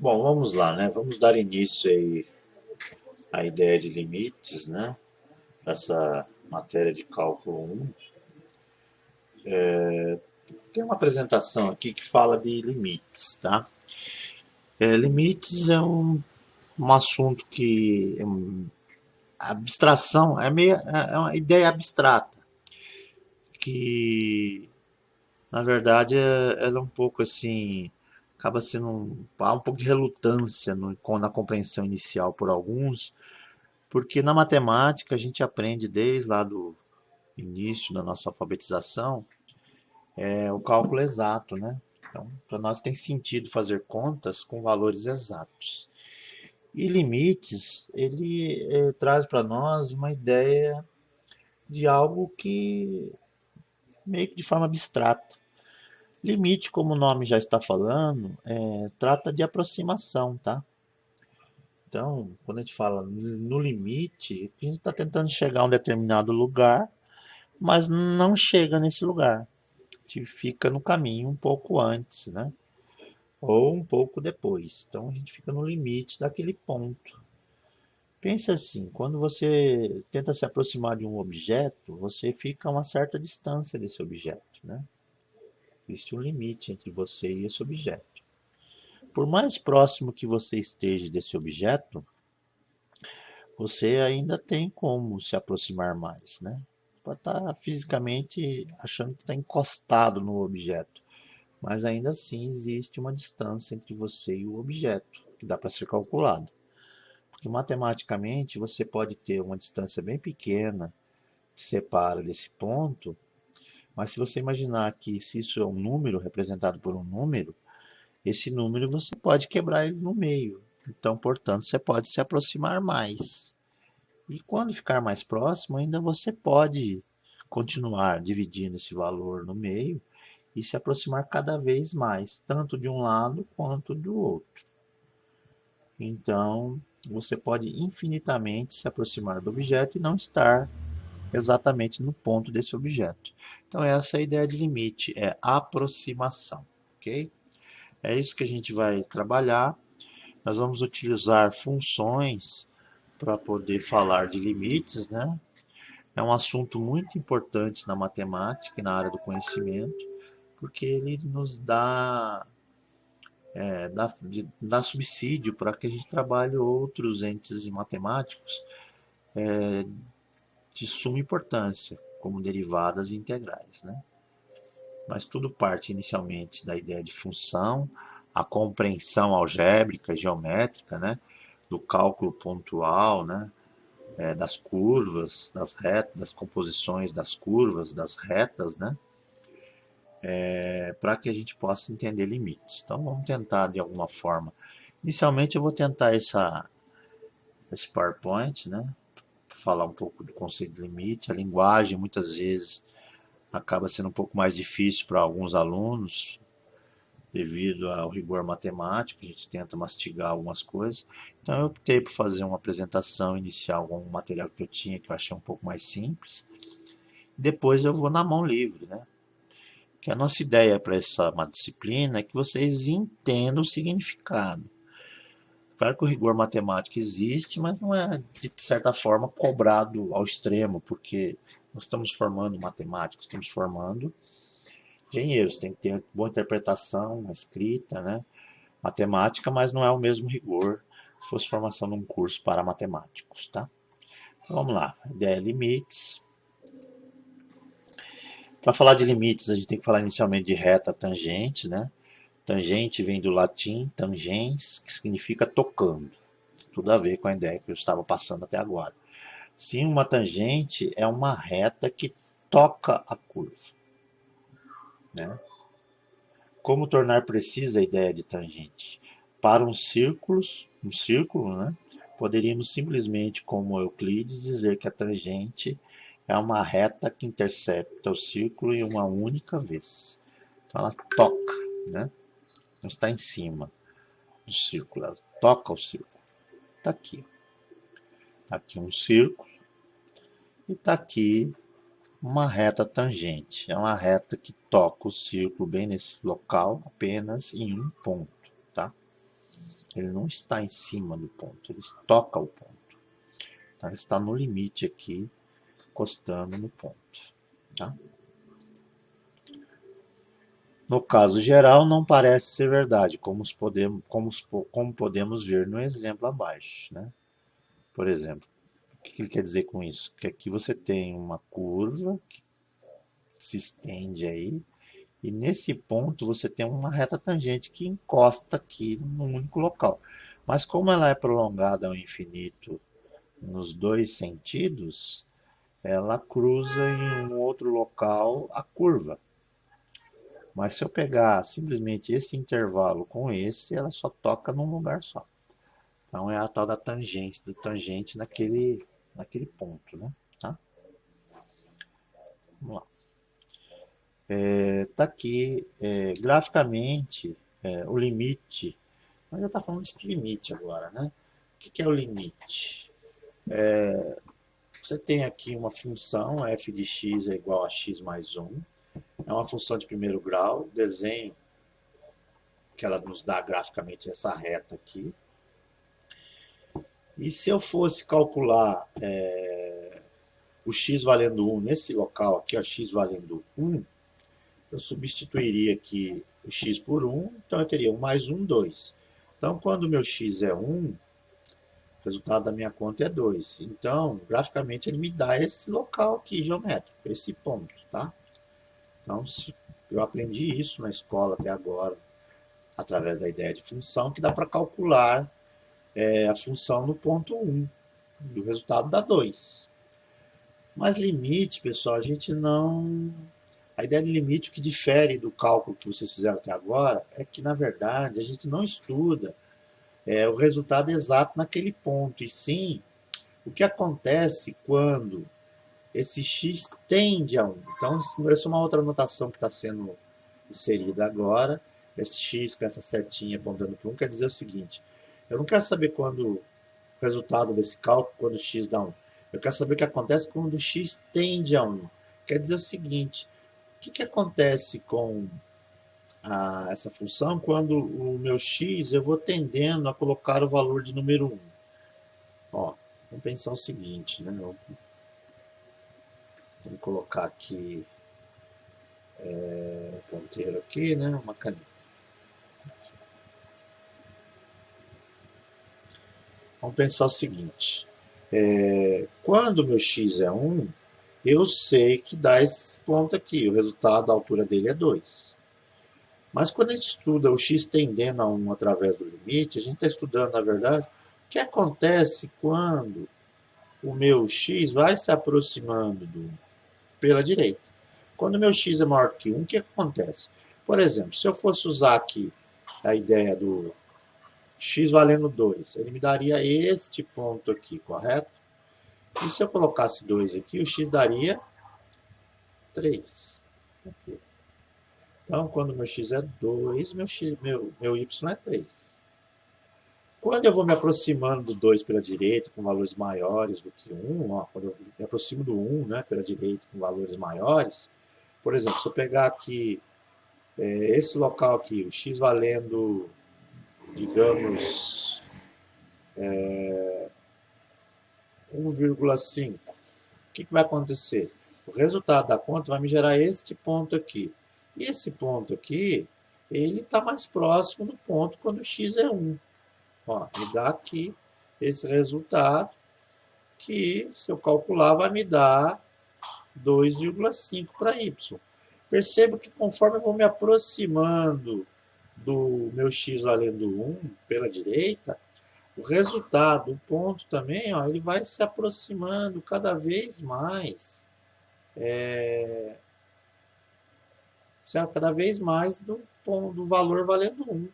Bom, vamos lá, né? Vamos dar início aí à ideia de limites, né? Essa matéria de cálculo 1. Tem uma apresentação aqui que fala de limites, tá? Limites é um assunto que abstração é meio é uma ideia abstrata que na verdade ela é um pouco assim acaba sendo há um pouco de relutância na compreensão inicial por alguns. Porque na matemática a gente aprende desde lá do início da nossa alfabetização o cálculo exato, né? Então, para nós tem sentido fazer contas com valores exatos. E limites, ele traz para nós uma ideia de algo que meio que de forma abstrata. Limite, como o nome já está falando, trata de aproximação, tá? Então, quando a gente fala no limite, a gente está tentando chegar a um determinado lugar, mas não chega nesse lugar. A gente fica no caminho um pouco antes, né? Ou um pouco depois. Então a gente fica no limite daquele ponto. Pense assim, quando você tenta se aproximar de um objeto, você fica a uma certa distância desse objeto, né? Existe um limite entre você e esse objeto. Por mais próximo que você esteja desse objeto, você ainda tem como se aproximar mais, né? Pode estar fisicamente achando que está encostado no objeto, mas ainda assim existe uma distância entre você e o objeto, que dá para ser calculado. Porque matematicamente você pode ter uma distância bem pequena que separa desse ponto, mas se você imaginar que se isso é um número representado por um número, esse número você pode quebrar ele no meio. Então, portanto, você pode se aproximar mais. E quando ficar mais próximo, ainda você pode continuar dividindo esse valor no meio e se aproximar cada vez mais, tanto de um lado quanto do outro. Então, você pode infinitamente se aproximar do objeto e não estar exatamente no ponto desse objeto. Então, essa é a ideia de limite, é aproximação, ok? É isso que a gente vai trabalhar. Nós vamos utilizar funções para poder falar de limites, né? É um assunto muito importante na matemática e na área do conhecimento, porque ele nos dá subsídio para que a gente trabalhe outros entes matemáticos de suma importância, como derivadas e integrais, né? Mas tudo parte inicialmente da ideia de função, a compreensão algébrica, geométrica, né? Do cálculo pontual, né? Das curvas, das retas, das composições das curvas, das retas, né? Para que a gente possa entender limites. Então vamos tentar de alguma forma. Inicialmente eu vou tentar esse PowerPoint, né? Falar um pouco do conceito de limite. A linguagem muitas vezes acaba sendo um pouco mais difícil para alguns alunos devido ao rigor matemático. A gente tenta mastigar algumas coisas. Então eu optei por fazer uma apresentação inicial com o material que eu tinha, que eu achei um pouco mais simples. Depois eu vou na mão livre, né? Que a nossa ideia para essa uma disciplina é que vocês entendam o significado. Claro que o rigor matemático existe, mas não é, de certa forma, cobrado ao extremo, porque nós estamos formando matemáticos, estamos formando engenheiros, tem que ter boa interpretação, escrita, né? Matemática, mas não é o mesmo rigor se fosse formação num curso para matemáticos, tá? Então vamos lá, ideia limites. Para falar de limites, a gente tem que falar inicialmente de reta tangente, né? Tangente vem do latim tangens, que significa tocando. Tudo a ver com a ideia que eu estava passando até agora. Sim, uma tangente é uma reta que toca a curva, né? Como tornar precisa a ideia de tangente? Para um círculo, né? Poderíamos simplesmente, como Euclides, dizer que a tangente é uma reta que intercepta o círculo em uma única vez. Então ela toca, né? Não está em cima do círculo, ela toca o círculo. Está aqui. Está aqui um círculo e está aqui uma reta tangente. É uma reta que toca o círculo bem nesse local, apenas em um ponto, tá? Ele não está em cima do ponto, ele toca o ponto. Então ele está no limite aqui, encostando no ponto. Tá? No caso geral, não parece ser verdade, como podemos ver no exemplo abaixo. Né? Por exemplo, o que ele quer dizer com isso? Que aqui você tem uma curva que se estende aí, e nesse ponto você tem uma reta tangente que encosta aqui num único local. Mas como ela é prolongada ao infinito nos dois sentidos, ela cruza em um outro local a curva. Mas se eu pegar simplesmente esse intervalo com esse, ela só toca num lugar só. Então é a tal da tangente, do tangente naquele ponto, né? Tá? Vamos lá. Tá aqui, graficamente, o limite. Mas eu estou falando de limite agora, né? O que é o limite? Você tem aqui uma função, f de x é igual a x mais 1. É uma função de primeiro grau, desenho que ela nos dá graficamente essa reta aqui. E se eu fosse calcular o x valendo 1 nesse local aqui, ó, x valendo 1, eu substituiria aqui o x por 1, então eu teria 1 mais 1, 2. Então, quando o meu x é 1, o resultado da minha conta é 2. Então, graficamente, ele me dá esse local aqui geométrico, esse ponto, tá? Então, eu aprendi isso na escola até agora, através da ideia de função, que dá para calcular a função no ponto 1. E o resultado dá 2. Mas limite, pessoal, a gente não... A ideia de limite, o que difere do cálculo que vocês fizeram até agora, é que, na verdade, a gente não estuda o resultado exato naquele ponto, e sim o que acontece quando esse x tende a 1. Então, essa é uma outra anotação que está sendo inserida agora. Esse x com essa setinha apontando para 1 quer dizer o seguinte: eu não quero saber quando o resultado desse cálculo, quando x dá 1. Eu quero saber o que acontece quando x tende a 1. Quer dizer o seguinte: o que acontece com essa função quando o meu x eu vou tendendo a colocar o valor de número 1? Ó, vamos pensar o seguinte, né? Vamos colocar aqui um ponteiro aqui, né? Uma caneta. Vamos pensar o seguinte: quando o meu x é 1, eu sei que dá esse ponto aqui. O resultado, a altura dele é 2. Mas quando a gente estuda o x tendendo a 1 através do limite, a gente está estudando, na verdade, o que acontece quando o meu x vai se aproximando pela direita. Quando o meu x é maior que 1, o que acontece? Por exemplo, se eu fosse usar aqui a ideia do x valendo 2, ele me daria este ponto aqui, correto? E se eu colocasse 2 aqui, o x daria 3. Aqui. Então, quando meu x é 2, meu y é 3. Quando eu vou me aproximando do 2 pela direita, com valores maiores do que 1, ó, quando eu me aproximo do 1, né, pela direita, com valores maiores, por exemplo, se eu pegar aqui esse local aqui, o x valendo, digamos, 1,5, o que vai acontecer? O resultado da conta vai me gerar este ponto aqui. E esse ponto aqui, ele está mais próximo do ponto quando o x é 1. Ó, me dá aqui esse resultado, que se eu calcular vai me dar 2,5 para y. Percebo que conforme eu vou me aproximando do meu x valendo 1 pela direita, o resultado, o ponto também, ó, ele vai se aproximando cada vez mais, cada vez mais do valor valendo 1.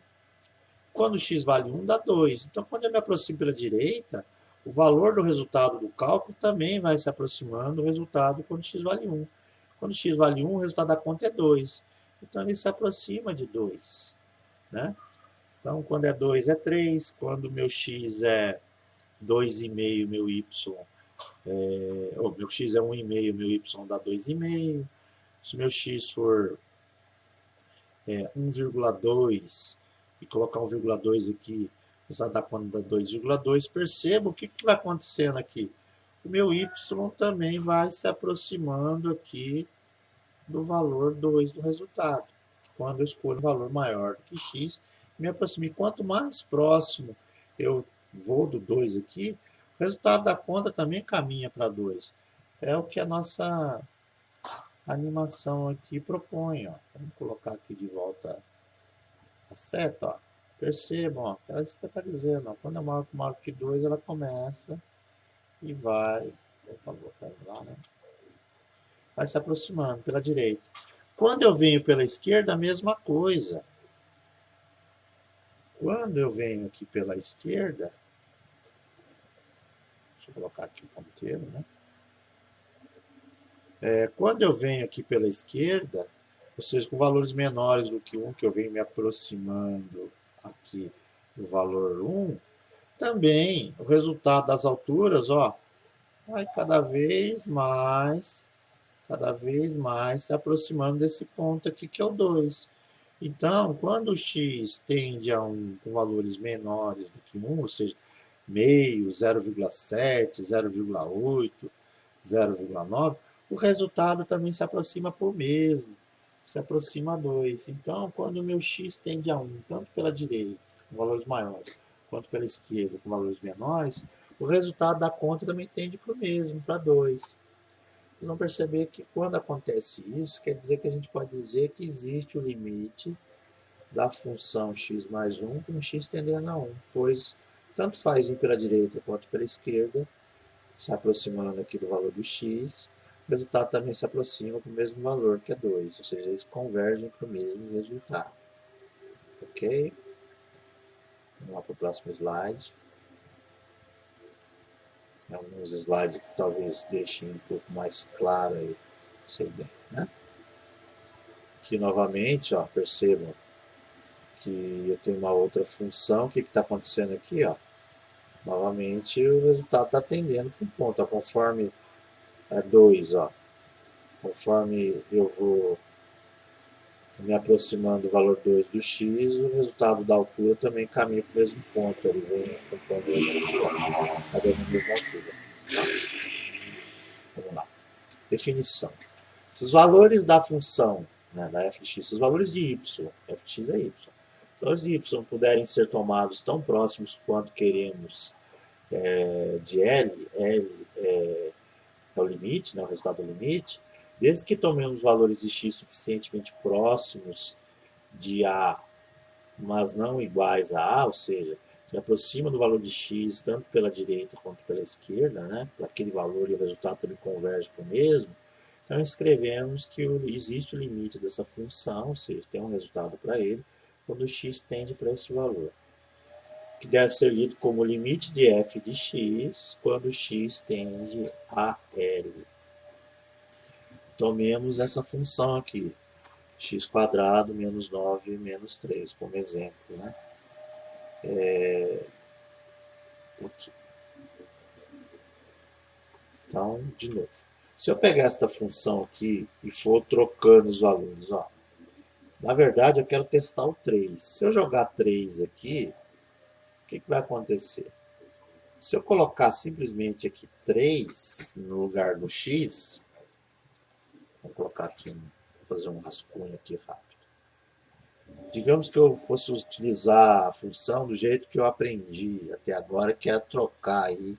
Quando x vale 1, dá 2. Então, quando eu me aproximo pela direita, o valor do resultado do cálculo também vai se aproximando do resultado quando x vale 1. Quando x vale 1, o resultado da conta é 2. Então, ele se aproxima de 2. Né? Então, quando é 2 é 3. Quando meu x é 2,5, meu y... meu x é 1,5, meu y dá 2,5. Se meu x for 1,2 e colocar 1,2 aqui, resultado da conta dá 2,2. Perceba o que vai acontecendo aqui. O meu y também vai se aproximando aqui do valor 2 do resultado. Quando eu escolho um valor maior do que x, me aproximo. E quanto mais próximo eu vou do 2 aqui, o resultado da conta também caminha para 2. É o que a nossa animação aqui propõe. Ó. Vamos colocar aqui de volta a seta. Ó. Percebam, ó, é isso que está dizendo. Ó. Quando é maior que 2, ela começa e vai. Opa, botar lá, né? Vai se aproximando pela direita. Quando eu venho pela esquerda, a mesma coisa. Quando eu venho aqui pela esquerda, deixa eu colocar aqui o ponteiro, né? Quando eu venho aqui pela esquerda, ou seja, com valores menores do que 1, que eu venho me aproximando aqui do valor 1, também o resultado das alturas, ó, vai cada vez mais se aproximando desse ponto aqui que é o 2. Então, quando o x tende a 1 com valores menores do que 1, ou seja, meio, 0,7, 0,8, 0,9, o resultado também se aproxima por mesmo, se aproxima a 2. Então, quando o meu x tende a 1, tanto pela direita, com valores maiores, quanto pela esquerda, com valores menores, o resultado da conta também tende para o mesmo, para 2. Vocês vão perceber que quando acontece isso, quer dizer que a gente pode dizer que existe o limite da função x mais 1 com x tendendo a 1, pois tanto faz ir pela direita quanto pela esquerda, se aproximando aqui do valor do x, o resultado também se aproxima para o mesmo valor, que é 2, ou seja, eles convergem para o mesmo resultado. Ok? Vamos lá para o próximo slide. Alguns slides que talvez deixem um pouco mais clara aí essa ideia, né? Aqui novamente, ó, percebam que eu tenho uma outra função. O que está acontecendo aqui? Ó? Novamente o resultado está tendendo para um ponto. Ó, conforme 2, ó, conforme eu vou me aproximando do valor 2 do x, o resultado da altura também caminha para o mesmo ponto. Ele vem acompanhando a mesma altura. Vamos lá. Definição. Se os valores da função, né, da f de x, se os valores de y, f de x é y, se os valores de y puderem ser tomados tão próximos quanto queremos de L é o limite, né, o resultado do limite, desde que tomemos valores de x suficientemente próximos de A, mas não iguais a A, ou seja, se aproxima do valor de x tanto pela direita quanto pela esquerda, né, para aquele valor e o resultado também converge para o mesmo, então escrevemos que existe o limite dessa função, ou seja, tem um resultado para ele, quando x tende para esse valor, que deve ser lido como limite de f de x quando x tende a L. Tomemos essa função aqui, x² menos 9 menos 3, como exemplo. Né? Aqui. Então, de novo. Se eu pegar esta função aqui e for trocando os valores, ó, na verdade eu quero testar o 3. Se eu jogar 3 aqui, o que vai acontecer? Se eu colocar simplesmente aqui 3 no lugar do x, vou colocar aqui, vou fazer um rascunho aqui rápido. Digamos que eu fosse utilizar a função do jeito que eu aprendi até agora, que é trocar aí,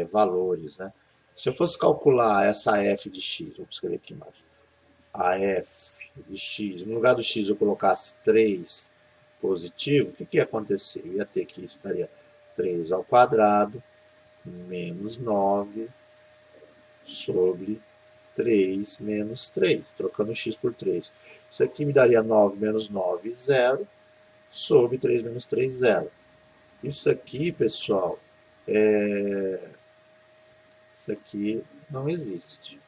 valores. Né? Se eu fosse calcular essa f de x, vou escrever aqui embaixo, a f de x, no lugar do x eu colocasse 3 positivo, o que ia acontecer? Eu ia ter que isso daria 3 ao quadrado menos 9 sobre 3 menos 3, trocando x por 3. Isso aqui me daria 9 menos 9, 0, sobre 3 menos 3, 0. Isso aqui, pessoal, isso aqui não existe.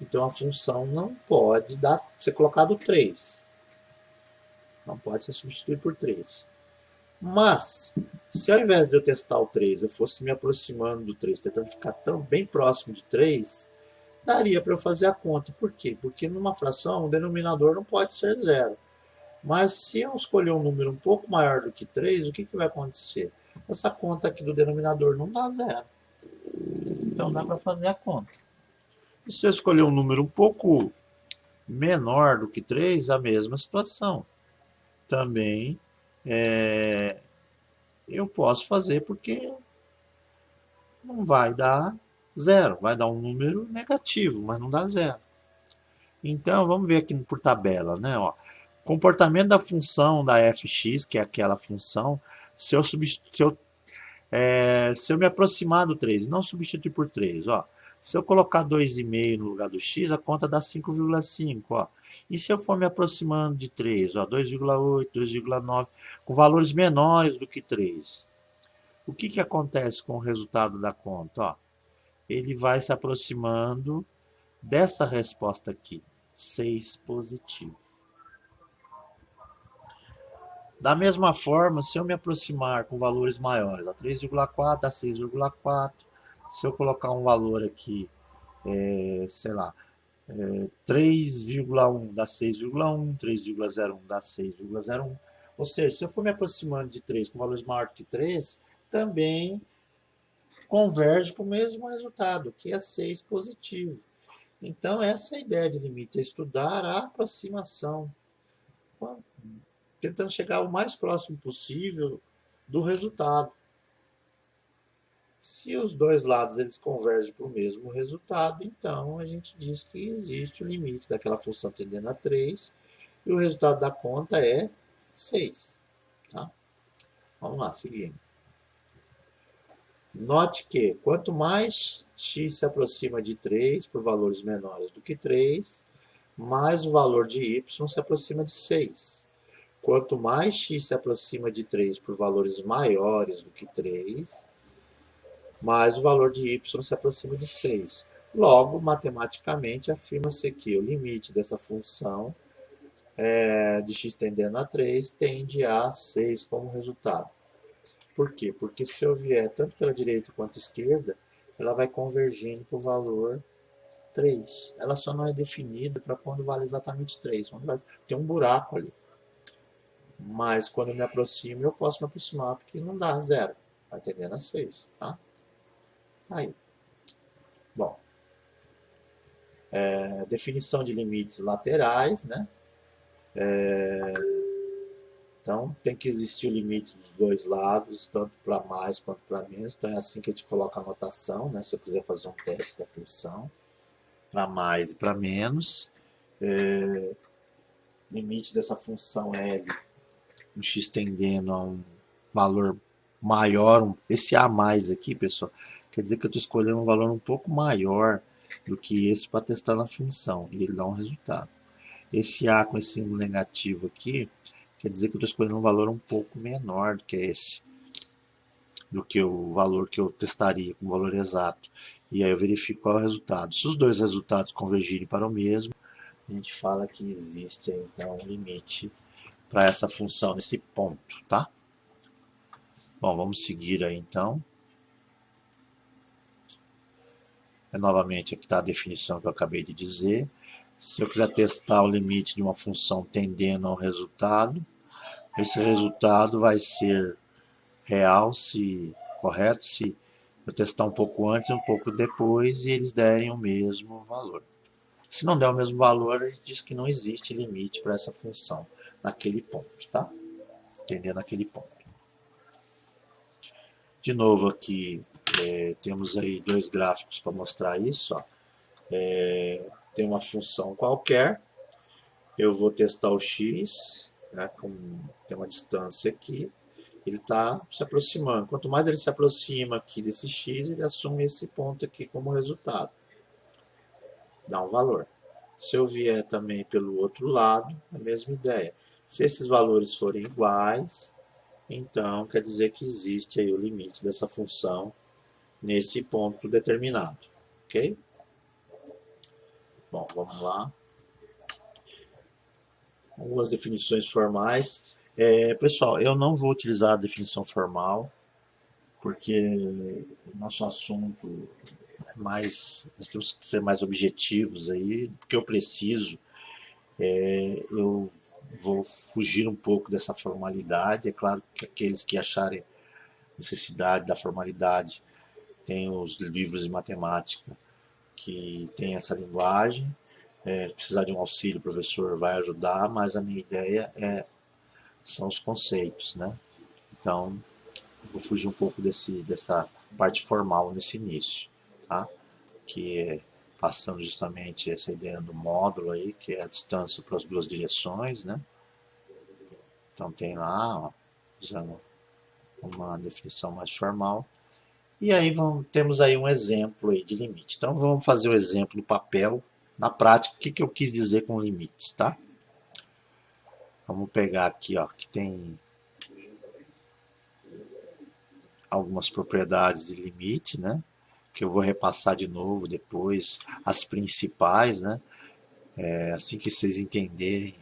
Então a função não pode ser colocado 3. Não pode ser substituído por 3. Mas, se ao invés de eu testar o 3, eu fosse me aproximando do 3, tentando ficar bem próximo de 3, daria para eu fazer a conta. Por quê? Porque numa fração o denominador não pode ser 0. Mas se eu escolher um número um pouco maior do que 3, o que vai acontecer? Essa conta aqui do denominador não dá zero. Então dá para fazer a conta. E se eu escolher um número um pouco menor do que 3, a mesma situação. Também eu posso fazer porque não vai dar zero. Vai dar um número negativo, mas não dá zero. Então, vamos ver aqui por tabela, né? Ó, comportamento da função da fx, que é aquela função, se eu, se eu me aproximar do 3 e não substituir por 3, ó, se eu colocar 2,5 no lugar do x, a conta dá 5,5, ó. E se eu for me aproximando de 3, ó, 2,8, 2,9, com valores menores do que 3, o que acontece com o resultado da conta? Ó, ele vai se aproximando dessa resposta aqui, 6 positivo. Da mesma forma, se eu me aproximar com valores maiores, a 3,4, a 6,4, se eu colocar um valor aqui, sei lá, 3,1 dá 6,1, 3,01 dá 6,01. Ou seja, se eu for me aproximando de 3 com valores maiores que 3, também converge para o mesmo resultado, que é 6 positivo. Então, essa é a ideia de limite, é estudar a aproximação, tentando chegar o mais próximo possível do resultado. Se os dois lados eles convergem para o mesmo resultado, então a gente diz que existe o limite daquela função tendendo a 3 e o resultado da conta é 6. Tá? Vamos lá, seguindo. Note que quanto mais x se aproxima de 3 por valores menores do que 3, mais o valor de y se aproxima de 6. Quanto mais x se aproxima de 3 por valores maiores do que 3, mais o valor de y se aproxima de 6. Logo, matematicamente, afirma-se que o limite dessa função de x tendendo a 3 tende a 6 como resultado. Por quê? Porque se eu vier tanto pela direita quanto esquerda, ela vai convergindo para o valor 3. Ela só não é definida para quando vale exatamente 3. Tem um buraco ali. Mas quando eu me aproximo, eu posso me aproximar, porque não dá zero. Vai tendendo a 6. Tá? Aí. Bom. Definição de limites laterais, né? Então, tem que existir o limite dos dois lados, tanto para mais quanto para menos. Então, é assim que a gente coloca a notação, né? Se eu quiser fazer um teste da função, para mais e para menos. Limite dessa função L, um x tendendo a um valor maior. Esse A mais aqui, pessoal, quer dizer que eu estou escolhendo um valor um pouco maior do que esse para testar na função. E ele dá um resultado. Esse A com esse símbolo negativo aqui, quer dizer que eu estou escolhendo um valor um pouco menor do que esse, do que o valor que eu testaria com o valor exato. E aí eu verifico qual é o resultado. Se os dois resultados convergirem para o mesmo, a gente fala que existe então um limite para essa função nesse ponto, tá? Bom, vamos seguir aí então. Novamente aqui está a definição que eu acabei de dizer. Se eu quiser testar o limite de uma função tendendo ao resultado, esse resultado vai ser real, se correto, se eu testar um pouco antes e um pouco depois e eles derem o mesmo valor. Se não der o mesmo valor, a gente diz que não existe limite para essa função naquele ponto, tá? Entendendo aquele ponto. De novo aqui, temos aí dois gráficos para mostrar isso. Ó. Tem uma função qualquer, eu vou testar o x, né, tem uma distância aqui, ele está se aproximando. Quanto mais ele se aproxima aqui desse x, ele assume esse ponto aqui como resultado. Dá um valor. Se eu vier também pelo outro lado, a mesma ideia. Se esses valores forem iguais, então quer dizer que existe aí o limite dessa função nesse ponto determinado. Ok? Bom, vamos lá. Algumas definições formais. Pessoal, eu não vou utilizar a definição formal, porque o nosso assunto é mais. Nós temos que ser mais objetivos aí, porque eu preciso. Eu vou fugir um pouco dessa formalidade. É claro que aqueles que acharem necessidade da formalidade têm os livros de matemática que tem essa linguagem. Precisar de um auxílio, o professor vai ajudar, mas a minha ideia são os conceitos, né? Então, vou fugir um pouco dessa parte formal nesse início, tá? Que é passando justamente essa ideia do módulo aí, que é a distância para as duas direções, né? Então tem lá, ó, usando uma definição mais formal. E aí temos aí um exemplo aí de limite. Então vamos fazer o exemplo no papel, na prática, o que eu quis dizer com limites, tá? Vamos pegar aqui, ó, que tem algumas propriedades de limite, né? Que eu vou repassar de novo depois, as principais, né? Assim que vocês entenderem,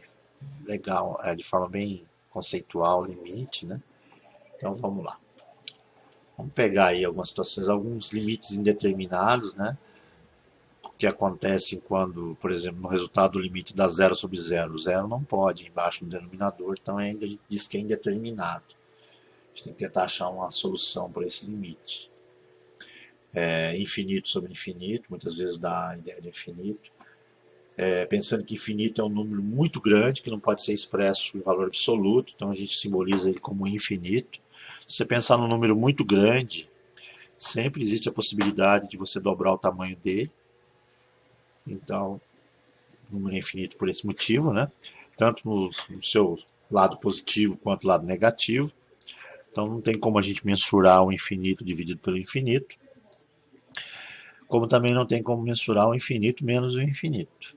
legal, de forma bem conceitual, o limite, né? Então vamos lá. Vamos pegar aí algumas situações, alguns limites indeterminados, né? Que acontecem quando, por exemplo, no resultado do limite dá zero sobre zero. Zero não pode ir embaixo no denominador, então ainda a gente diz que é indeterminado. A gente tem que tentar achar uma solução para esse limite. Infinito sobre infinito, muitas vezes dá a ideia de infinito. Pensando que infinito é um número muito grande, que não pode ser expresso em valor absoluto, então a gente simboliza ele como infinito. Se você pensar num número muito grande, sempre existe a possibilidade de você dobrar o tamanho dele. Então, o número é infinito por esse motivo, né? Tanto no seu lado positivo quanto no lado negativo. Então, não tem como a gente mensurar o infinito dividido pelo infinito. Como também não tem como mensurar o infinito menos o infinito.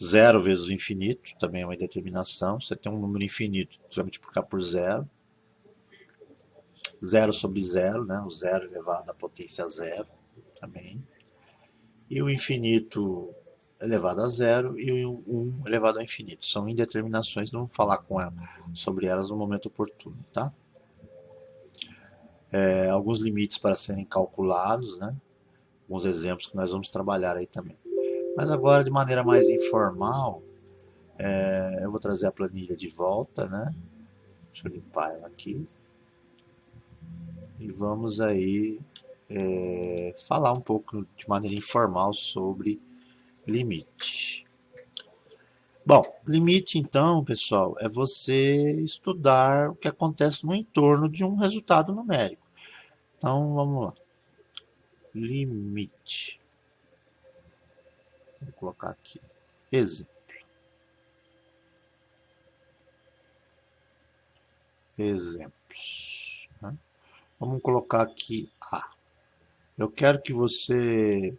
Zero vezes o infinito também é uma indeterminação. Você tem um número infinito, você vai multiplicar por zero. Zero sobre zero, né? O zero elevado à potência zero também. E o infinito elevado a zero e o 1 elevado ao infinito. São indeterminações, não vamos falar sobre elas no momento oportuno, tá? Alguns limites para serem calculados, né? Alguns exemplos que nós vamos trabalhar aí também. Mas agora, de maneira mais informal, eu vou trazer a planilha de volta, né? Deixa eu limpar ela aqui. E vamos aí falar um pouco de maneira informal sobre limite. Bom, limite então, pessoal, é você estudar o que acontece no entorno de um resultado numérico. Então, vamos lá. Limite. Vou colocar aqui. Exemplo. Exemplos. Né? Vamos colocar aqui A. Eu quero que você...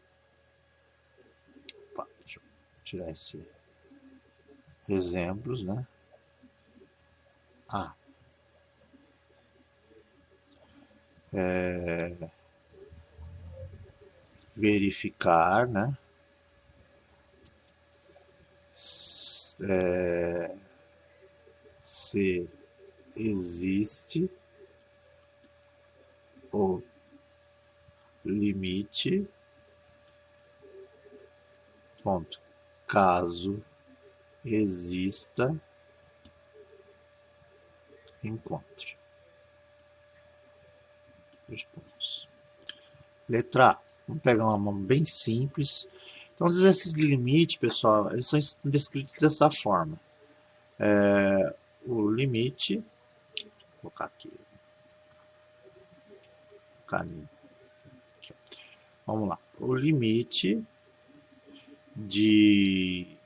Opa, deixa eu tirar esse exemplos, né? A. Verificar, né? Se existe o limite, ponto. Caso exista, encontre. 2 pontos. Letra A. Vamos pegar uma mão bem simples. Então, os exercícios de limite, pessoal, eles são descritos dessa forma. O limite, vou colocar aqui, carinho. Vamos lá. O limite de...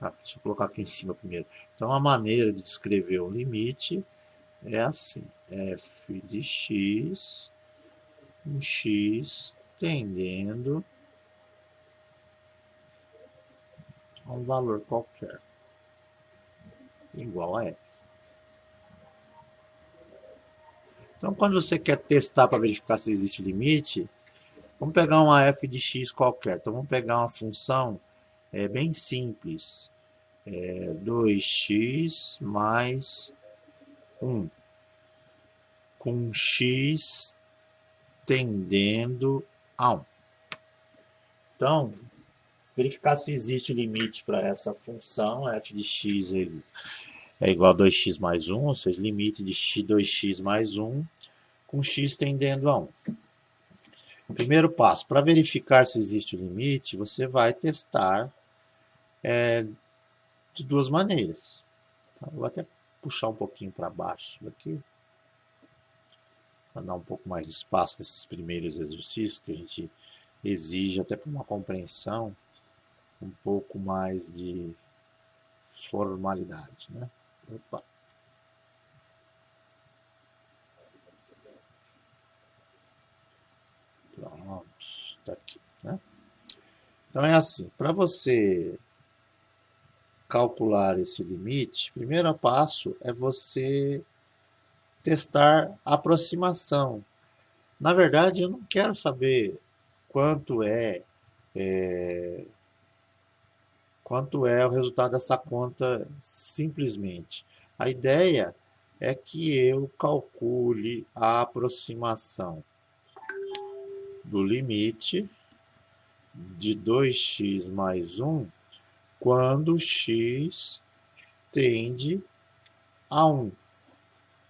deixa eu colocar aqui em cima primeiro. Então, a maneira de descrever o limite é assim. F de x, um x tendendo a um valor qualquer, igual a f. Então, quando você quer testar para verificar se existe limite, vamos pegar uma f de x qualquer. Então, vamos pegar uma função bem simples. 2x mais 1, com x tendendo a 1. Então, verificar se existe o limite para essa função, f de x é igual a 2x mais 1, ou seja, limite de 2x mais 1, com x tendendo a 1. Primeiro passo, para verificar se existe o limite, você vai testar de duas maneiras. Vou até puxar um pouquinho para baixo aqui, para dar um pouco mais de espaço nesses primeiros exercícios, que a gente exige até para uma compreensão um pouco mais de formalidade, né? Opa. Pronto, tá aqui, né? Então é assim, para você calcular esse limite, o primeiro passo é você testar a aproximação. Na verdade, eu não quero saber quanto é o resultado dessa conta simplesmente. A ideia é que eu calcule a aproximação do limite de 2x mais 1 quando x tende a 1.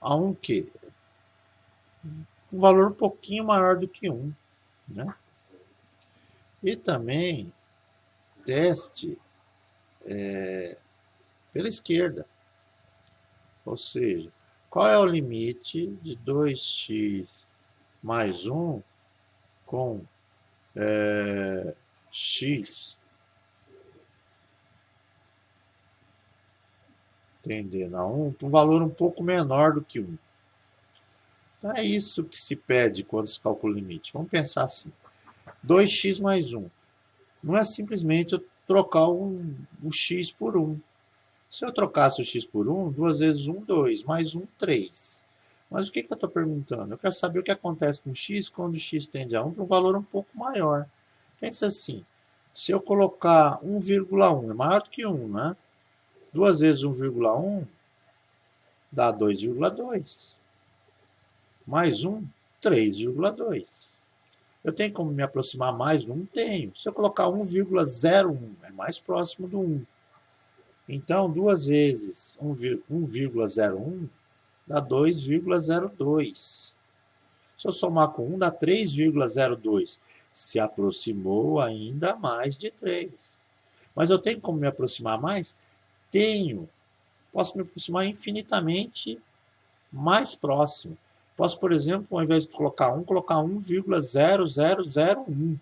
A 1 que? Um valor um pouquinho maior do que 1. Né? E também teste pela esquerda. Ou seja, qual é o limite de 2x mais 1 com x tendendo a 1 para um valor um pouco menor do que 1. Então é isso que se pede quando se calcula o limite. Vamos pensar assim. 2x mais 1. Não é simplesmente eu trocar o x por 1. Se eu trocasse o x por 1, 2 vezes 1, 2, mais 1, 3. Mas o que eu estou perguntando? Eu quero saber o que acontece com x quando x tende a 1 para um valor um pouco maior. Pensa assim, se eu colocar 1,1, é maior do que 1, né? 2 vezes 1,1 dá 2,2. Mais 1, 3,2. Eu tenho como me aproximar mais? Não tenho. Se eu colocar 1,01, é mais próximo do 1. Então, 2 vezes 1,01 dá 2,02. Se eu somar com 1, dá 3,02. Se aproximou ainda mais de 3. Mas eu tenho como me aproximar mais? Tenho. Posso me aproximar infinitamente mais próximo. Posso, por exemplo, ao invés de colocar 1, colocar 1,0001.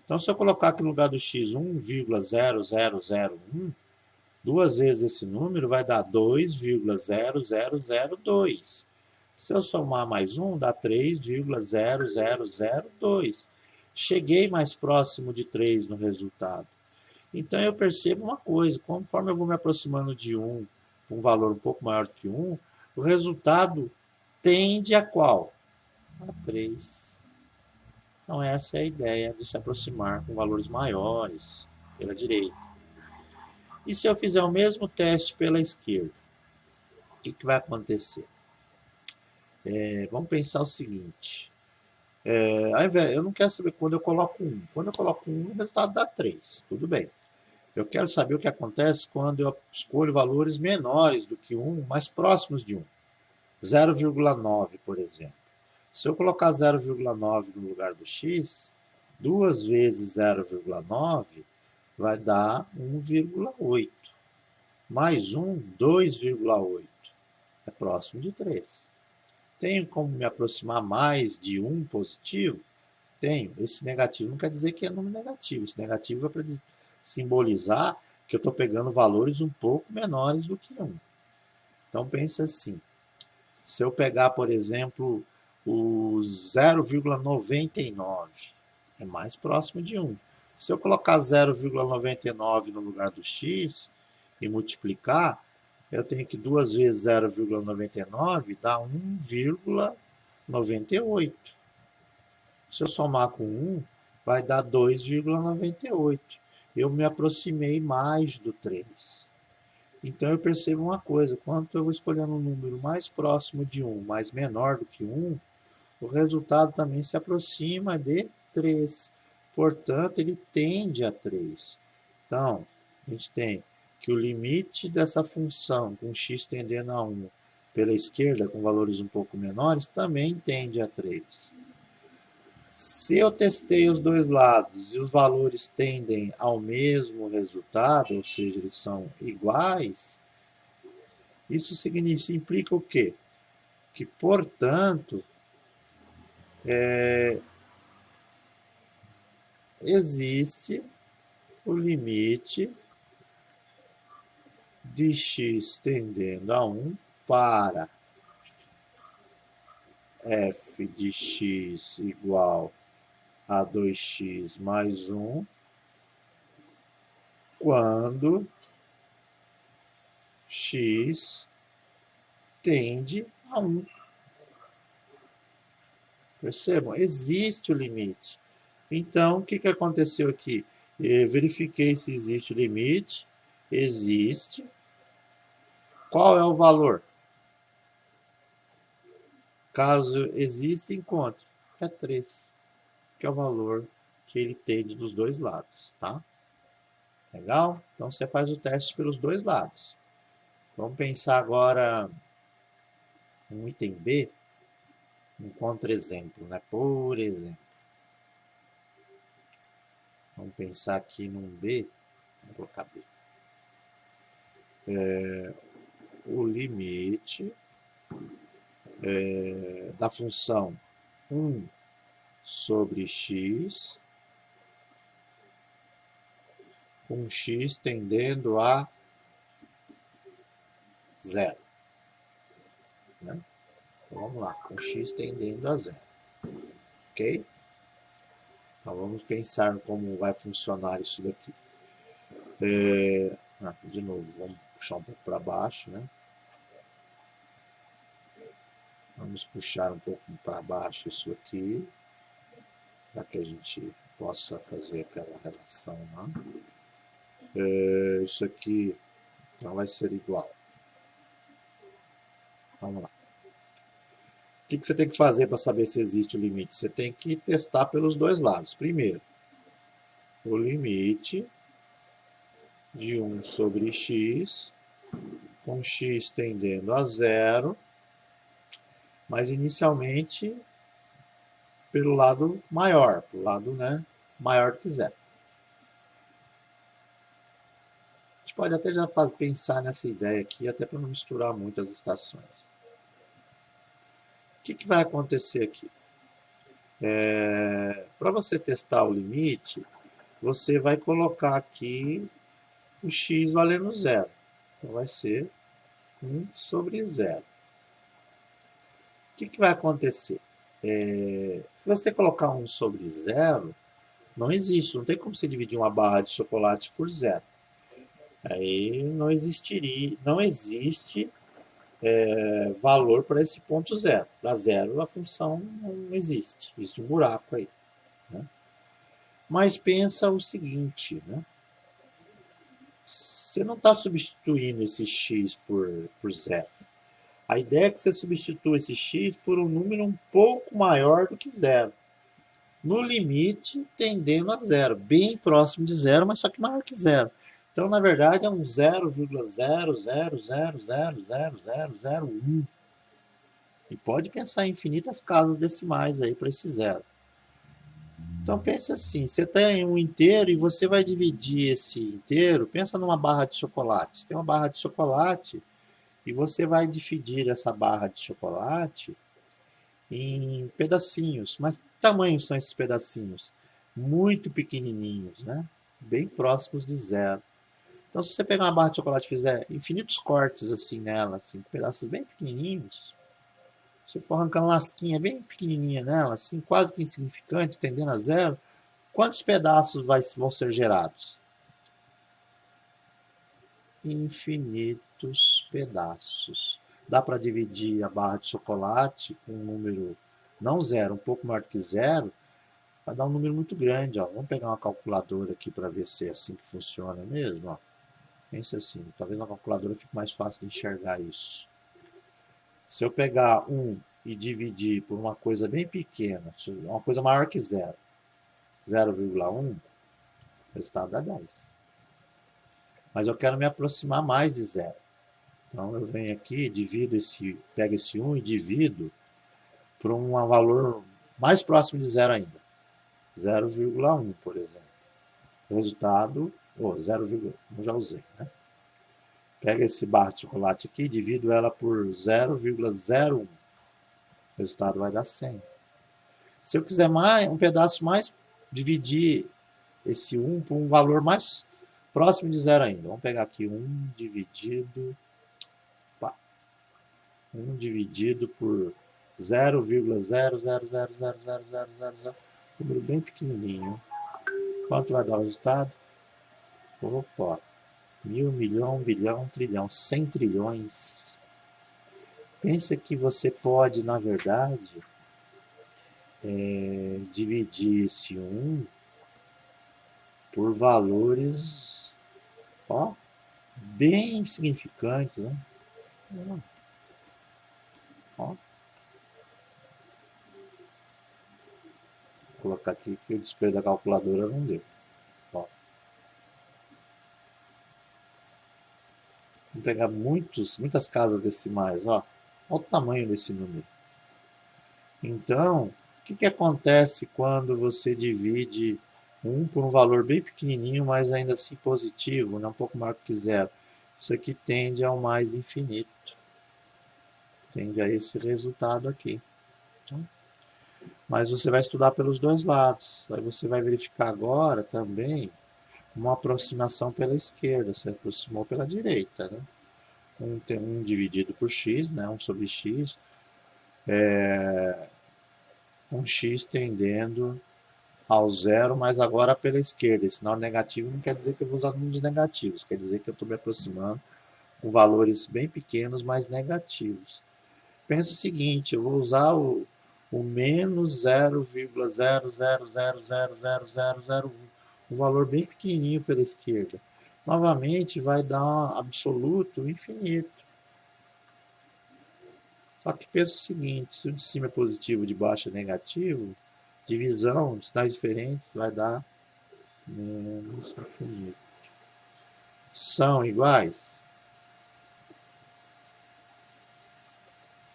Então, se eu colocar aqui no lugar do x 1,0001, 2 vezes esse número vai dar 2,0002. Se eu somar mais 1, dá 3,0002. Cheguei mais próximo de 3 no resultado. Então, eu percebo uma coisa, conforme eu vou me aproximando de 1, um valor um pouco maior do que 1, o resultado tende a qual? A 3. Então, essa é a ideia de se aproximar com valores maiores pela direita. E se eu fizer o mesmo teste pela esquerda? O que vai acontecer? Vamos pensar o seguinte. Eu não quero saber quando eu coloco 1. Quando eu coloco 1, o resultado dá 3. Tudo bem. Eu quero saber o que acontece quando eu escolho valores menores do que 1, mais próximos de 1. 0,9, por exemplo. Se eu colocar 0,9 no lugar do x, 2 vezes 0,9 vai dar 1,8. Mais 1, 2,8. É próximo de 3. Tenho como me aproximar mais de 1 positivo? Tenho. Esse negativo não quer dizer que é número negativo. Esse negativo é para simbolizar que eu estou pegando valores um pouco menores do que 1. Então, pense assim. Se eu pegar, por exemplo, o 0,99, é mais próximo de 1. Se eu colocar 0,99 no lugar do x e multiplicar, eu tenho que 2 vezes 0,99 dá 1,98. Se eu somar com 1, vai dar 2,98. Eu me aproximei mais do 3. Então eu percebo uma coisa, quando eu vou escolhendo um número mais próximo de 1, mas menor do que 1, o resultado também se aproxima de 3. Portanto, ele tende a 3. Então, a gente tem que o limite dessa função com x tendendo a 1 pela esquerda, com valores um pouco menores, também tende a 3. Se eu testei os dois lados e os valores tendem ao mesmo resultado, ou seja, eles são iguais, isso implica o quê? Que, portanto, existe o limite de x tendendo a 1 para f de x igual a 2x mais 1, quando x tende a 1. Percebam? Existe o limite. Então, o que aconteceu aqui? Eu verifiquei se existe o limite. Existe. Qual é o valor? Caso exista, encontre. É 3, que é o valor que ele tende dos dois lados, tá? Legal? Então, você faz o teste pelos dois lados. Vamos pensar agora um item B, um contra-exemplo, né? Por exemplo. Vamos pensar aqui num B. Vou colocar B. O limite da função 1 sobre x, com x tendendo a 0. Né? Então, vamos lá, com x tendendo a 0. Ok? Então, vamos pensar como vai funcionar isso daqui. De novo, vamos puxar um pouco para baixo, né? Vamos puxar um pouco para baixo isso aqui, para que a gente possa fazer aquela relação lá. Isso aqui não vai ser igual. Vamos lá. O que você tem que fazer para saber se existe o limite? Você tem que testar pelos dois lados. Primeiro, o limite de 1 sobre x, com x tendendo a 0, mas inicialmente pelo lado maior, pelo lado, né, maior que 0. A gente pode até já pensar nessa ideia aqui, até para não misturar muito as estações. O que vai acontecer aqui? Para você testar o limite, você vai colocar aqui o x valendo 0. Então vai ser 1 sobre 0. O que vai acontecer? Se você colocar 1 sobre 0, não existe, não tem como você dividir uma barra de chocolate por 0. Aí não existiria, não existe valor para esse ponto 0. Para 0 a função não existe, existe um buraco aí. Né? Mas pensa o seguinte, né? Você não está substituindo esse x por 0. A ideia é que você substitua esse x por um número um pouco maior do que 0. No limite, tendendo a 0. Bem próximo de 0, mas só que maior que 0. Então, na verdade, é um 0,000000001. E pode pensar em infinitas casas decimais aí para esse 0. Então, pense assim, você tem um inteiro e você vai dividir esse inteiro, pensa numa barra de chocolate. Você tem uma barra de chocolate e você vai dividir essa barra de chocolate em pedacinhos. Mas que tamanho são esses pedacinhos? Muito pequenininhos, né? Bem próximos de 0. Então, se você pegar uma barra de chocolate e fizer infinitos cortes assim nela, assim, pedaços bem pequenininhos, se for arrancar uma lasquinha bem pequenininha nela, assim, quase que insignificante, tendendo a 0, quantos pedaços vão ser gerados? Infinitos pedaços. Dá para dividir a barra de chocolate com um número, não 0, um pouco maior que 0, vai dar um número muito grande. Ó. Vamos pegar uma calculadora aqui para ver se é assim que funciona mesmo. Ó. Pensa assim, talvez na calculadora fique mais fácil de enxergar isso. Se eu pegar 1 e dividir por uma coisa bem pequena, uma coisa maior que 0, 0,1, o resultado dá 10. Mas eu quero me aproximar mais de zero. Então eu venho aqui, pego esse 1 e divido por um valor mais próximo de zero ainda. 0,1, por exemplo. O resultado, 0,1, eu já usei, né? Pega esse barra de chocolate aqui, divido ela por 0,01. O resultado vai dar 100. Se eu quiser um pedaço mais, dividir esse 1 por um valor mais próximo de zero ainda. Vamos pegar aqui 1 dividido, 1 dividido por 0,0000000, número bem pequenininho. Quanto vai dar o resultado? Opa, 1000, milhão, bilhão, trilhão, 100 trilhões. Pensa que você pode, na verdade, dividir esse 1 por valores, bem significantes, né? Ó. Vou colocar aqui que o display da calculadora não deu. Ó. Vamos pegar muitas casas decimais, ó. Olha o tamanho desse número. Então, o que acontece quando você divide 1 por um valor bem pequenininho, mas ainda assim positivo, né? Um pouco maior que zero? Isso aqui tende ao mais infinito. Tende a esse resultado aqui. Mas você vai estudar pelos dois lados. Aí você vai verificar agora também uma aproximação pela esquerda. Você aproximou pela direita, né? Tem 1 dividido por x, né? 1 sobre x. Um x tendendo ao zero, mas agora pela esquerda. Esse sinal negativo não quer dizer que eu vou usar números negativos. Quer dizer que eu estou me aproximando com valores bem pequenos, mas negativos. Pensa o seguinte, eu vou usar o menos 0,000000001, um valor bem pequenininho pela esquerda. Novamente vai dar um absoluto infinito. Só que pensa o seguinte, se o de cima é positivo e o de baixo é negativo, divisão de sinais diferentes vai dar menos infinito. São iguais?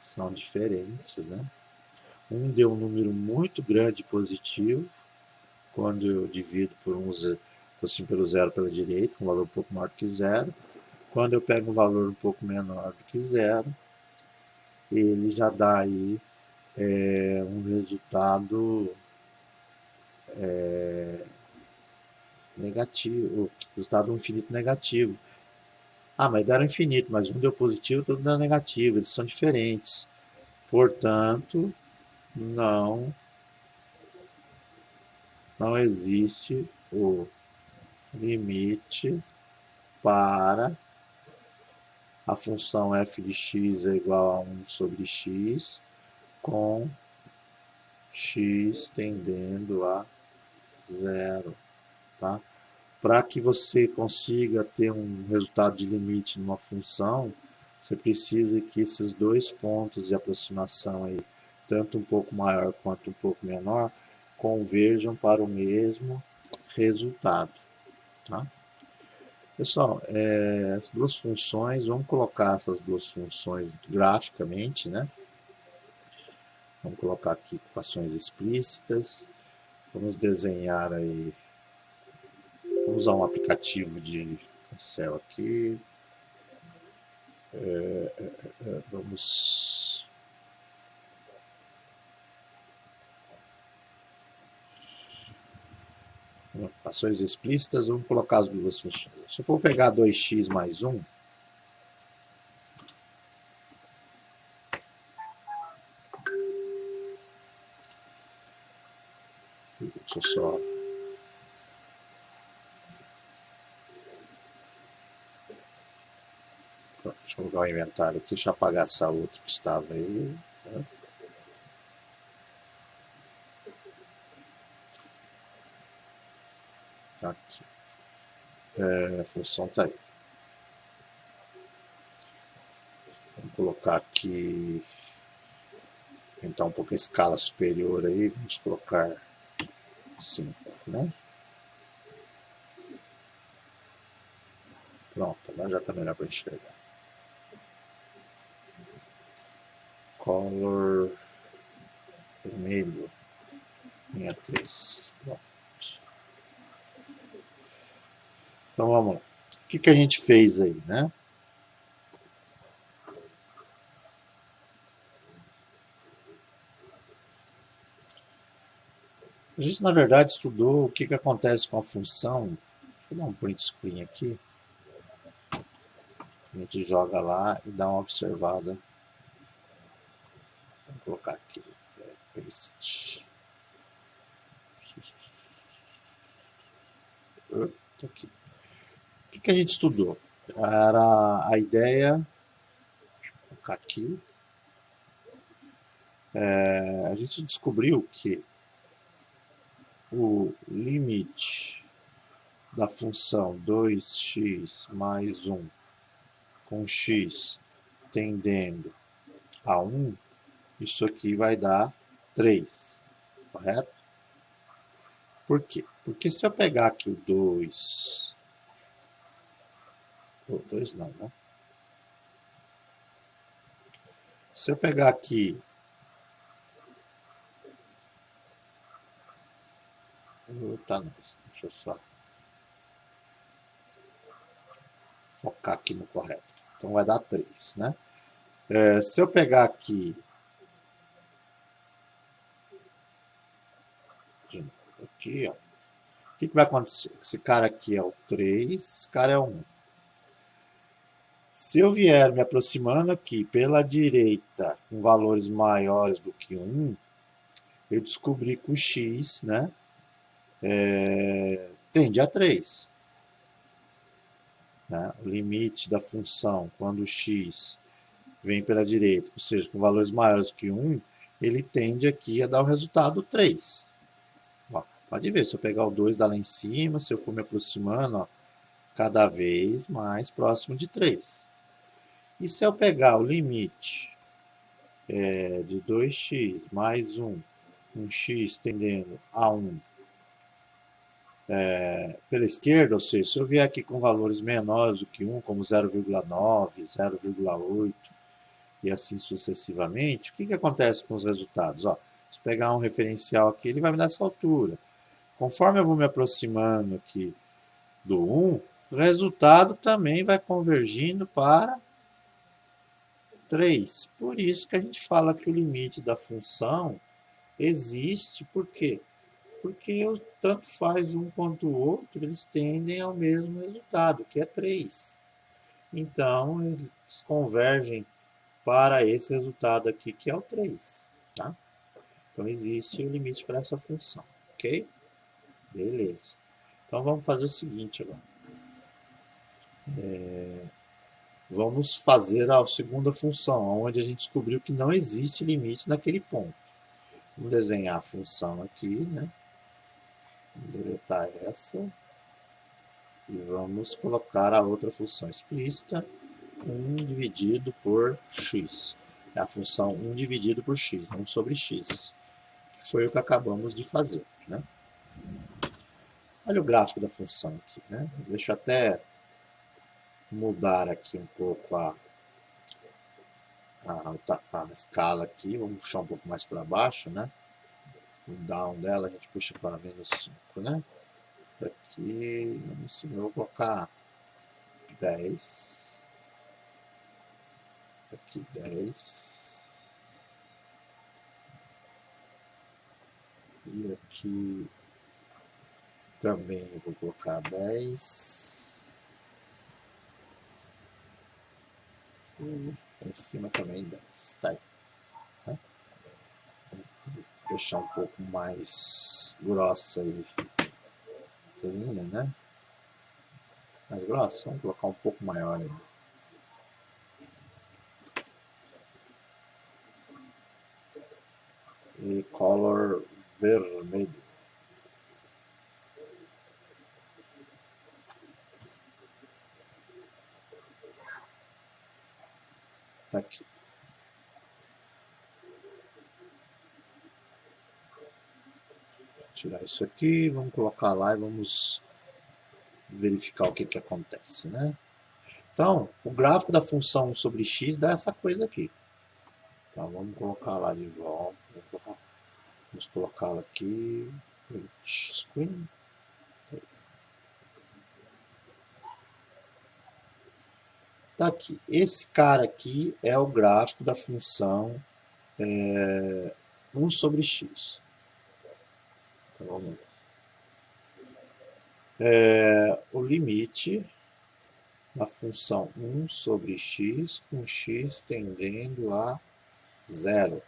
São diferentes, né? Um deu um número muito grande positivo, quando eu divido por assim, pelo zero pela direita, com um valor um pouco maior que zero. Quando eu pego um valor um pouco menor do que zero, ele já dá aí um resultado negativo, resultado infinito negativo. Ah, mas deram infinito, mas um deu positivo, todo deu negativo, eles são diferentes. Portanto, não existe o limite para a função f de x é igual a 1 sobre x, com x tendendo a zero. Tá? Para que você consiga ter um resultado de limite numa função, você precisa que esses dois pontos de aproximação aí, tanto um pouco maior quanto um pouco menor, converjam para o mesmo resultado. Tá? Pessoal, as duas funções, vamos colocar essas duas funções graficamente, né? Vamos colocar aqui equações explícitas. Vamos desenhar aí. Vamos usar um aplicativo de Excel aqui. Vamos. Equações explícitas, vamos colocar as duas funções. Se eu for pegar 2x mais 1, deixa eu só. Deixa eu colocar o inventário aqui, deixa eu apagar essa outra que estava aí. Né? Aqui. A função está aí. Vamos colocar aqui, aumentar um pouco a escala superior aí, vamos colocar 5. né? Pronto, agora já está melhor para enxergar. Color vermelho, linha 3. Pronto. Então vamos lá. O que a gente fez aí, né? A gente, na verdade, estudou o que acontece com a função. Deixa eu dar um print screen aqui. A gente joga lá e dá uma observada. Vou colocar aqui. Paste. Aqui. O que a gente estudou? Era a ideia. Vou colocar aqui. A gente descobriu que o limite da função 2x mais 1 com x tendendo a 1, isso aqui vai dar 3, correto? Por quê? Porque se eu pegar aqui o 2, o 2 não, né? Se eu pegar aqui tá, deixa eu só focar aqui no correto. Então vai dar 3, né? Se eu pegar aqui aqui, ó, o que vai acontecer? Esse cara aqui é o 3, esse cara é o 1. Se eu vier me aproximando aqui pela direita com valores maiores do que 1, eu descobri que o x, né, tende a 3. Né? O limite da função, quando o x vem pela direita, ou seja, com valores maiores do que 1, ele tende aqui a dar o resultado 3. Ó, pode ver, se eu pegar o 2 lá em cima, se eu for me aproximando, ó, cada vez mais próximo de 3. E se eu pegar o limite de 2x mais 1, um x tendendo a 1 pela esquerda, ou seja, se eu vier aqui com valores menores do que 1, como 0,9, 0,8 e assim sucessivamente, o que acontece com os resultados? Ó, se eu pegar um referencial aqui, ele vai me dar essa altura. Conforme eu vou me aproximando aqui do 1, o resultado também vai convergindo para 3. Por isso que a gente fala que o limite da função existe, por quê? Porque tanto faz um quanto o outro, eles tendem ao mesmo resultado, que é 3. Então, eles convergem para esse resultado aqui, que é o 3. Tá? Então, existe o limite para essa função, ok? Beleza. Então, vamos fazer o seguinte agora. Vamos fazer a segunda função, onde a gente descobriu que não existe limite naquele ponto. Vamos desenhar a função aqui, né? Vamos deletar essa. E vamos colocar a outra função explícita, 1 dividido por x. É a função 1 dividido por x, 1 sobre x. Que foi o que acabamos de fazer, né? Olha o gráfico da função aqui, né? Deixa eu até mudar aqui um pouco a escala aqui. Vamos puxar um pouco mais para baixo, né? O down dela a gente puxa para menos 5, né? Aqui, me ensinou a colocar 10. Aqui 10. E aqui também eu vou colocar 10. E em cima também 10. Tá aí. Né? Vou deixar um pouco mais grossa aí. Linha, né? Mais grossa. Vamos colocar um pouco maior ainda. E color vermelho. Tá aqui. Tirar isso aqui, vamos colocar lá e vamos verificar o que que acontece, né? Então, o gráfico da função 1 sobre x dá essa coisa aqui. Então, vamos colocar lá de volta. Vamos colocá-la aqui. Screen. Tá aqui. Esse cara aqui é o gráfico da função 1 sobre x. Então, vamos lá. O limite da função 1 sobre x, com x tendendo a zero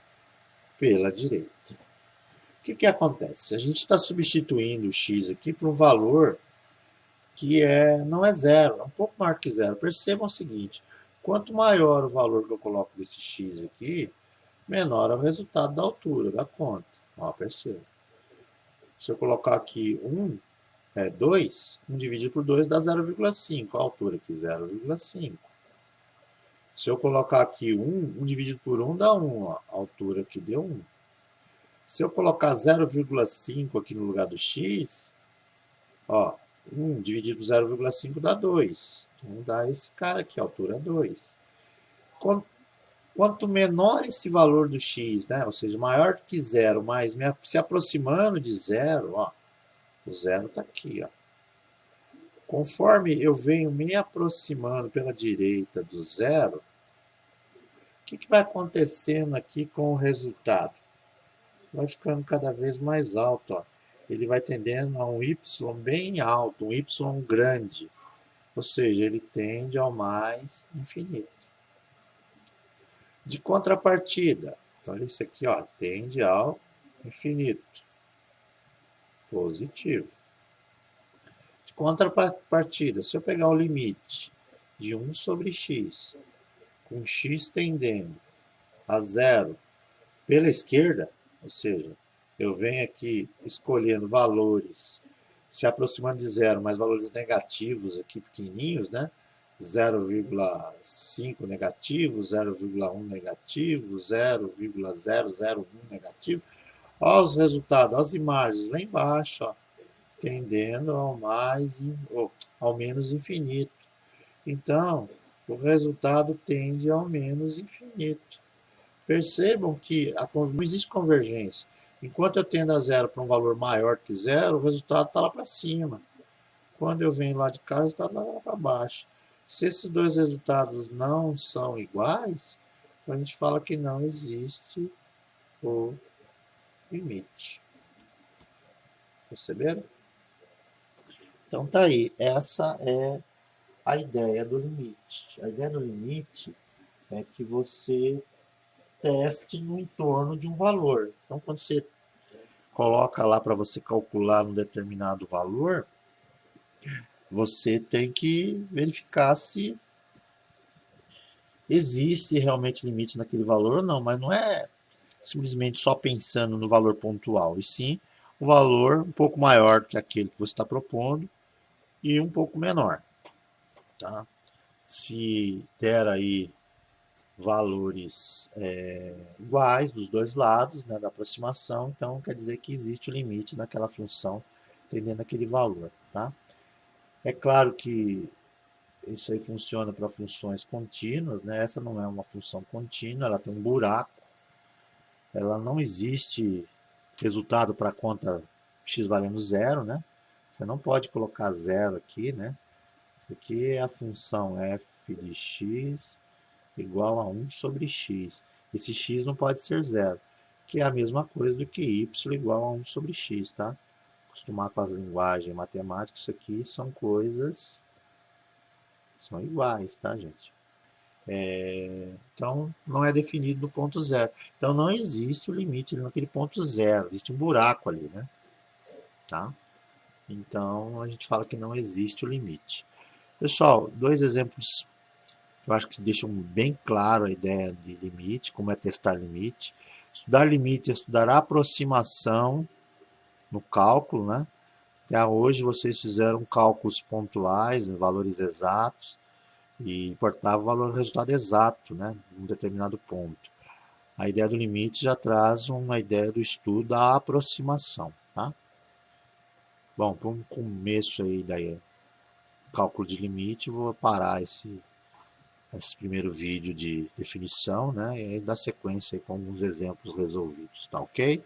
pela direita. O que que acontece? A gente está substituindo o x aqui por um valor que não é zero, é um pouco maior que zero. Percebam o seguinte, quanto maior o valor que eu coloco desse x aqui, menor é o resultado da altura, da conta. Ó, perceba. Se eu colocar aqui 2, 1 dividido por 2 dá 0,5, a altura aqui 0,5. Se eu colocar aqui 1 dividido por 1 dá 1, ó, a altura aqui deu 1. Se eu colocar 0,5 aqui no lugar do x, ó, 1 dividido por 0,5 dá 2. Então dá esse cara aqui, a altura 2. Quanto menor esse valor do x, né? Ou seja, maior que zero, mas se aproximando de zero, ó, o zero está aqui, ó. Conforme eu venho me aproximando pela direita do zero, o que vai acontecendo aqui com o resultado? Vai ficando cada vez mais alto, ó. Ele vai tendendo a um y bem alto, um y grande. Ou seja, ele tende ao mais infinito. De contrapartida, então isso aqui, ó, tende ao infinito. Positivo. De contrapartida, se eu pegar o limite de 1 sobre x, com x tendendo a zero pela esquerda, ou seja, eu venho aqui escolhendo valores se aproximando de zero, mas valores negativos aqui pequenininhos, né? 0,5 negativo, 0,1 negativo, 0,001 negativo. Olha os resultados, as imagens lá embaixo, ó, tendendo ao menos infinito. Então, o resultado tende ao menos infinito. Percebam que não existe convergência. Enquanto eu tendo a zero para um valor maior que zero, o resultado está lá para cima. Quando eu venho lá de cá, o resultado está lá para baixo. Se esses dois resultados não são iguais, a gente fala que não existe o limite. Perceberam? Então tá aí, essa é a ideia do limite. A ideia do limite é que você teste no entorno de um valor. Então quando você coloca lá para você calcular um determinado valor, você tem que verificar se existe realmente limite naquele valor ou não, mas não é simplesmente só pensando no valor pontual, e sim um valor um pouco maior que aquele que você está propondo e um pouco menor. Tá? Se der aí valores iguais dos dois lados, né, da aproximação, então quer dizer que existe o limite naquela função tendendo aquele valor. Tá? É claro que isso aí funciona para funções contínuas, né? Essa não é uma função contínua, ela tem um buraco, ela não existe resultado para a conta x valendo zero, né? Você não pode colocar zero aqui, né? Isso aqui é a função f de x igual a 1 sobre x. Esse x não pode ser zero, que é a mesma coisa do que y igual a 1 sobre x, tá? Acostumar com as linguagens matemáticas, isso aqui são coisas, são iguais, tá, gente? Então, não é definido no ponto zero. Então, não existe o limite naquele ponto zero. Existe um buraco ali, né? Tá? Então, a gente fala que não existe o limite. Pessoal, dois exemplos que eu acho que deixam bem claro a ideia de limite, como é testar limite. Estudar limite é estudar a aproximação no cálculo, né? Até hoje vocês fizeram cálculos pontuais, em valores exatos, e importava o valor do resultado exato, né, em um determinado ponto. A ideia do limite já traz uma ideia do estudo da aproximação, tá? Bom, para um começo aí da cálculo de limite, vou parar esse primeiro vídeo de definição, né? E aí dar sequência aí com alguns exemplos resolvidos, tá ok?